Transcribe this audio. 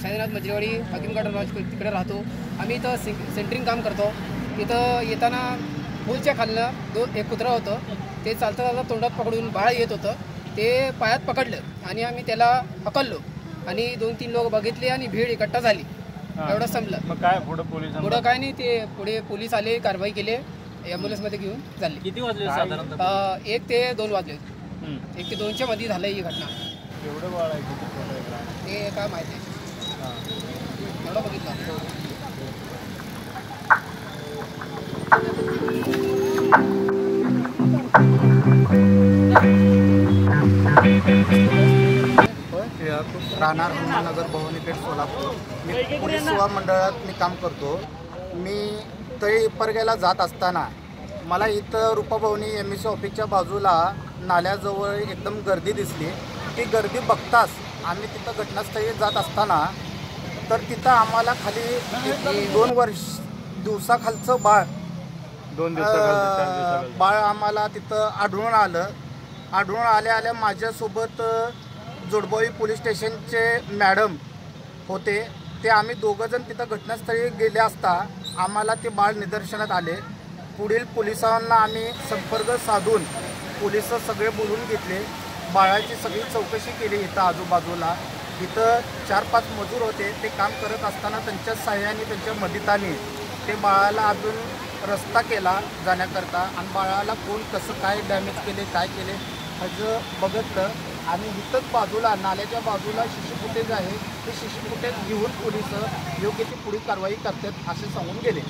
Sainath Majrewadi हाकीमगड lodge तिकडे राहतो आम्ही. इथं सेंटरिंग काम करतो. तिथं येताना पूलच्या खालनं एक कुत्रा होतं, ते चालता चालता तोंडात पकडून बाळ येत होतं. ते पायात पकडलं आणि आम्ही त्याला हकललो आणि 2-3 लोक बघितले आणि भीड इकट्ठा झाली. एवढं संपलं. मग काय पुढं काय नाही, ते पुढे पोलीस आले, कारवाई केली, ॲम्ब्युलन्समध्ये घेऊन चालले. किती वाजले साधारणतः? 1 ते 2 वाजले. 1 ते 2च्या मध्ये झालं ही घटना. एवढं बाळ आहे ते काय माहिती आहे, एवढं बघितलं. राहणार हनुमाननगर भवानीपेठ सोलापूर. मी पोलीस सेवा मंडळात काम करतो. मी तळी इप्परगेला जात असताना मला इथं रूपाभवनी MSC ऑफिसच्या बाजूला नाल्याजवळ एकदम गर्दी दिसली. ती गर्दी बघताच आम्ही तिथं घटनास्थळी जात असताना तर तिथं आम्हाला खाली 2 दिवसाखालचं बाळ 2 दिवसाखालचं बाळ आम्हाला तिथं आढळून आलं. आढळून आल्या माझ्यासोबत जोडबोई पोलीस स्टेशनचे मॅडम होते. ते आम्ही दोघंजण तिथं घटनास्थळी गेले असता आम्हाला ते बाळ निदर्शनात आले. पुढील पोलिसांना आम्ही संपर्क साधून पोलिस सगळे बोलून घेतले. बाळाची सगळी चौकशी केली. इथं आजूबाजूला इथं 4-5 मजूर होते. ते काम करत असताना त्यांच्या सहाय्याने त्यांच्या मदतीने ते बाळाला अजून रस्ता केला जाण्याकरता आणि बाळाला कोण कसं काय डॅमेज केले काय केले ह्याचं बघितलं. आणि इथंच बाजूला नाल्याच्या बाजूला CC फुटेज आहे. ते CC फुटेज घेऊन पोलिस योग्य ती पुढील कारवाई करतात असे सांगून गेले.